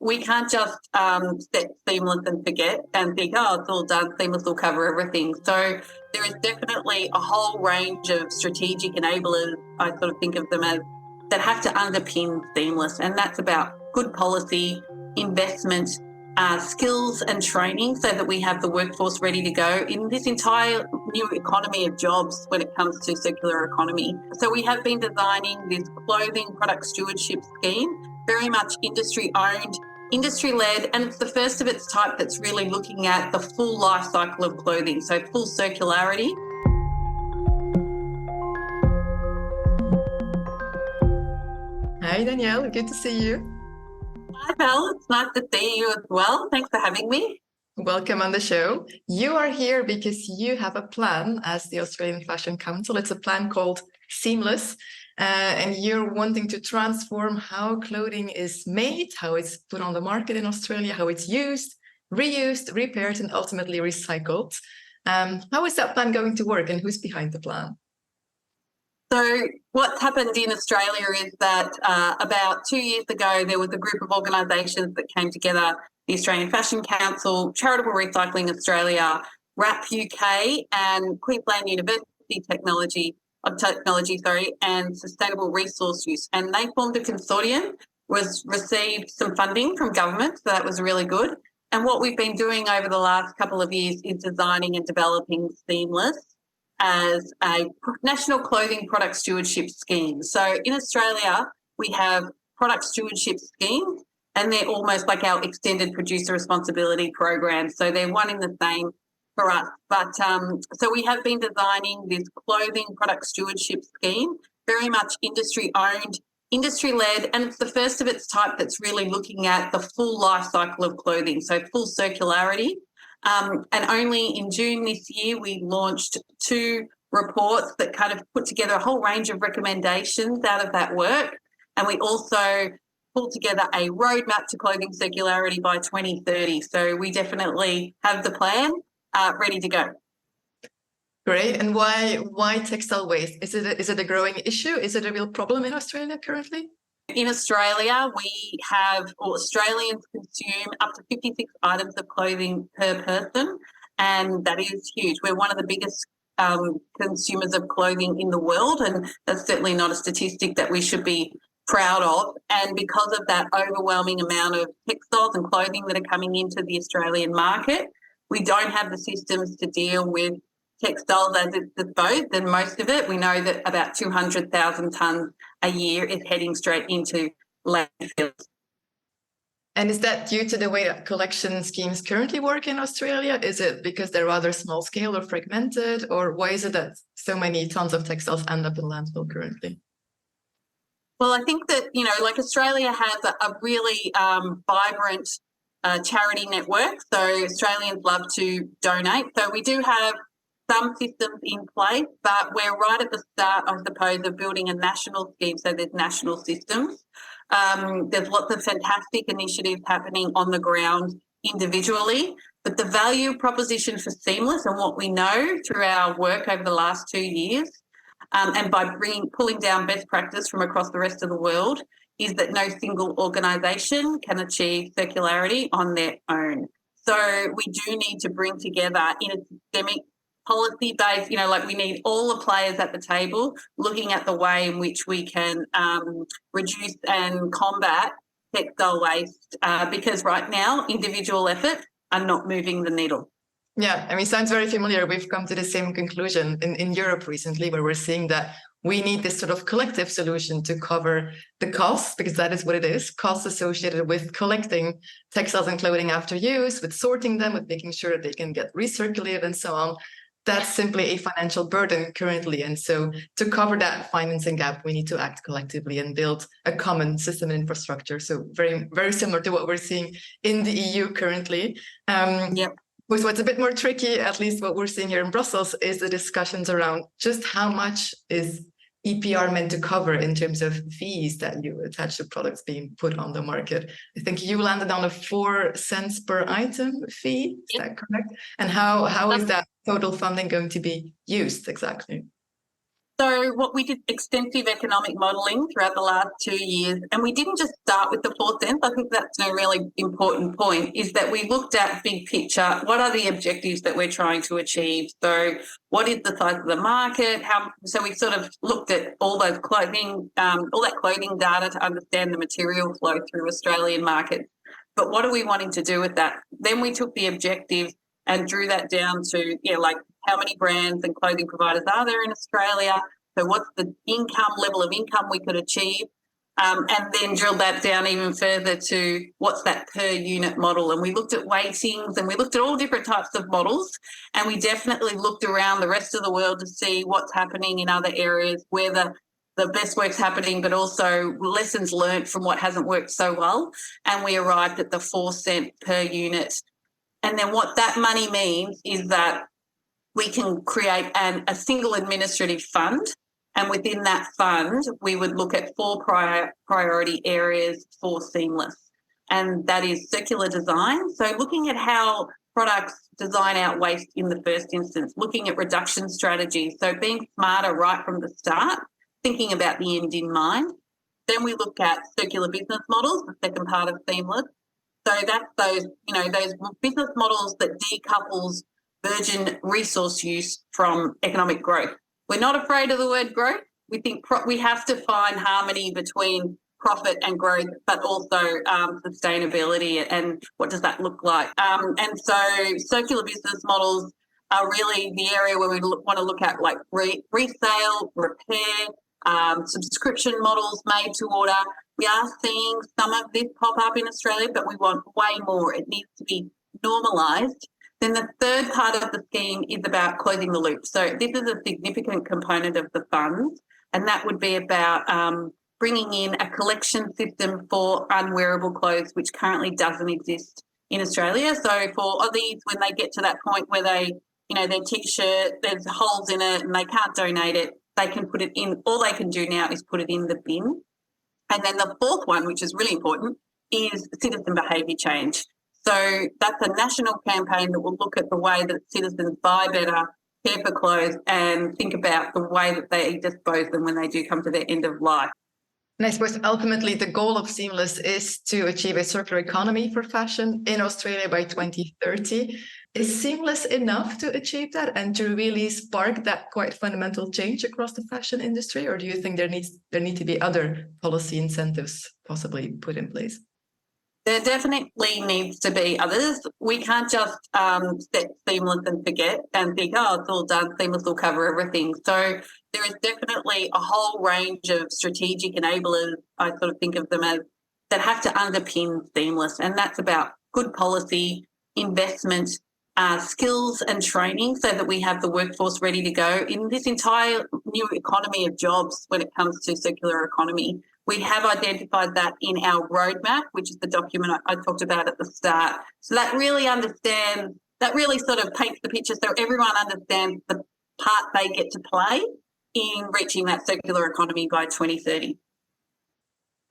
we can't just set seamless and forget and think, oh, it's all done, seamless will cover everything. So there is definitely a whole range of strategic enablers, I sort of think of them as, that have to underpin seamless, and that's about good policy, investment, skills and training so that we have the workforce ready to go in this entire new economy of jobs when it comes to circular economy. So we have been designing this clothing product stewardship scheme, very much industry-owned, industry-led, and it's the first of its type that's really looking at the full life cycle of clothing, so full circularity. Hi, Danielle. Good to see you. Hi, Val. It's nice to see you as well. Thanks for having me. Welcome on the show. You are here because you have a plan as the Australian Fashion Council. It's a plan called Seamless, and you're wanting to transform how clothing is made, how it's put on the market in Australia, how it's used, reused, repaired, and ultimately recycled. How is that plan going to work, and who's behind the plan? So what's happened in Australia is that about 2 years ago, there was a group of organisations that came together, the Australian Fashion Council, Charitable Recycling Australia, WRAP UK, and Queensland University Technology, and Sustainable Resource Use. And they formed a consortium, received some funding from government, so that was really good. And what we've been doing over the last couple of years is designing and developing Seamless as a national clothing product stewardship scheme. So in Australia, we have product stewardship schemes, and they're almost like our extended producer responsibility program. So they're one in the same for us. But so we have been designing this clothing product stewardship scheme, very much industry-owned, industry-led, and it's the first of its type that's really looking at the full life cycle of clothing, so full circularity. And only in June this year, we launched 2 reports that kind of put together a whole range of recommendations out of that work. And we also pulled together a roadmap to clothing circularity by 2030. So we definitely have the plan ready to go. Great. And why textile waste? Is it a growing issue? Is it a real problem in Australia currently? In Australia, Australians consume up to 56 items of clothing per person, and that is huge. We're one of the biggest consumers of clothing in the world, and that's certainly not a statistic that we should be proud of. And because of that overwhelming amount of textiles and clothing that are coming into the Australian market, we don't have the systems to deal with textiles as it's disposed, and most of it, we know that about 200,000 tonnes a year is heading straight into landfills. And is that due to the way that collection schemes currently work in Australia? Is it because they're rather small scale or fragmented, or why is it that so many tons of textiles end up in landfill currently? Well, I think that, like Australia has a really vibrant charity network, so Australians love to donate. So we do have some systems in place, but we're right at the start, I suppose, of building a national scheme. So there's national systems. There's lots of fantastic initiatives happening on the ground individually, but the value proposition for Seamless and what we know through our work over the last 2 years, and by pulling down best practice from across the rest of the world, is that no single organisation can achieve circularity on their own. So we do need to bring together in a systemic policy-based, we need all the players at the table looking at the way in which we can reduce and combat textile waste, because right now individual efforts are not moving the needle. Yeah, sounds very familiar. We've come to the same conclusion in Europe recently, where we're seeing that we need this sort of collective solution to cover the costs, because that is what it is, costs associated with collecting textiles and clothing after use, with sorting them, with making sure that they can get recirculated and so on. That's simply a financial burden currently. And so to cover that financing gap, we need to act collectively and build a common system and infrastructure. So very, very similar to what we're seeing in the EU currently. Yep. What's a bit more tricky, at least what we're seeing here in Brussels, is the discussions around just how much is EPR meant to cover in terms of fees that you attach to products being put on the market. I think you landed on a 4 cents per item fee. Is that correct? And how is that total funding going to be used exactly? So what we did extensive economic modelling throughout the last 2 years, and we didn't just start with the 4 cents. I think that's a really important point, is that we looked at big picture. What are the objectives that we're trying to achieve? So what is the size of the market? So we sort of looked at all that clothing data to understand the material flow through Australian markets. But what are we wanting to do with that? Then we took the objectives and drew that down to, like how many brands and clothing providers are there in Australia? So what's the level of income we could achieve? And then drilled that down even further to what's that per unit model. And we looked at weightings and we looked at all different types of models. And we definitely looked around the rest of the world to see what's happening in other areas where the best work's happening, but also lessons learned from what hasn't worked so well. And we arrived at the 4 cent per unit. And then what that money means is that we can create a single administrative fund, and within that fund, we would look at 4 priority areas for seamless, and that is circular design. So looking at how products design out waste in the first instance, looking at reduction strategies, so being smarter right from the start, thinking about the end in mind. Then we look at circular business models, the second part of seamless. So that's those business models that decouples virgin resource use from economic growth. We're not afraid of the word growth. We think we have to find harmony between profit and growth, but also sustainability, and what does that look like? And so circular business models are really the area where we want to look at, like resale, repair, subscription models made to order. We are seeing some of this pop up in Australia, but we want way more. It needs to be normalised. Then the third part of the scheme is about closing the loop. So this is a significant component of the funds, and that would be about bringing in a collection system for unwearable clothes, which currently doesn't exist in Australia. So for Aussies, when they get to that point where they, their T-shirt, there's holes in it and they can't donate it, they can put it in. All they can do now is put it in the bin. And then the fourth one, which is really important, is citizen behaviour change. So that's a national campaign that will look at the way that citizens buy better, care for clothes, and think about the way that they dispose them when they do come to their end of life. And I suppose ultimately the goal of Seamless is to achieve a circular economy for fashion in Australia by 2030. Is Seamless enough to achieve that and to really spark that quite fundamental change across the fashion industry? Or do you think there need to be other policy incentives possibly put in place? There definitely needs to be others. We can't just set Seamless and forget and think, it's all done, Seamless will cover everything. So there is definitely a whole range of strategic enablers, I sort of think of them as, that have to underpin Seamless, and that's about good policy, investment, skills and training, so that we have the workforce ready to go in this entire new economy of jobs when it comes to circular economy. We have identified that in our roadmap, which is the document I talked about at the start. So that really sort of paints the picture so everyone understands the part they get to play in reaching that circular economy by 2030.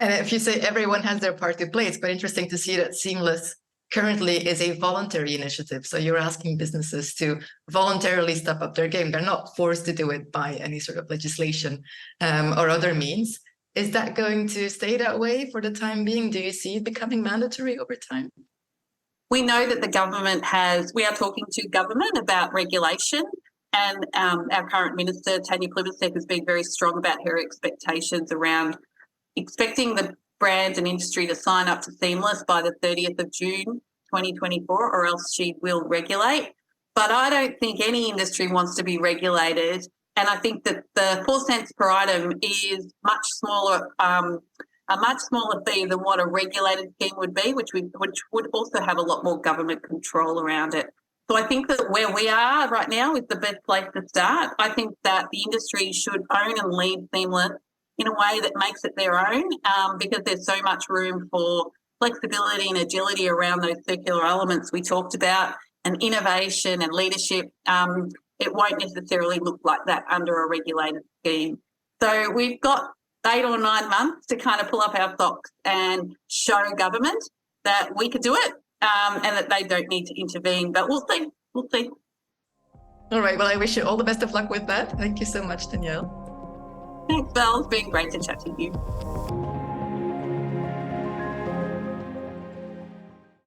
And if you say everyone has their part to play, it's quite interesting to see that Seamless currently is a voluntary initiative. So you're asking businesses to voluntarily step up their game. They're not forced to do it by any sort of legislation or other means. Is that going to stay that way for the time being? Do you see it becoming mandatory over time? We know that we are talking to government about regulation, and our current minister, Tanya Plibersek, has been very strong about her expectations around expecting the brands and industry to sign up to Seamless by the 30th of June 2024, or else she will regulate. But I don't think any industry wants to be regulated. And I think that the 4 cents per item is much smaller, a much smaller fee than what a regulated scheme would be, which would also have a lot more government control around it. So I think that where we are right now is the best place to start. I think that the industry should own and lead Seamless in a way that makes it their own, because there's so much room for flexibility and agility around those circular elements we talked about, and innovation and leadership. It won't necessarily look like that under a regulated scheme. So we've got 8 or 9 months to kind of pull up our socks and show government that we could do it, and that they don't need to intervene. But we'll see. All right. Well, I wish you all the best of luck with that. Thank you so much, Danielle. Thanks, Val. It's been great to chat to you.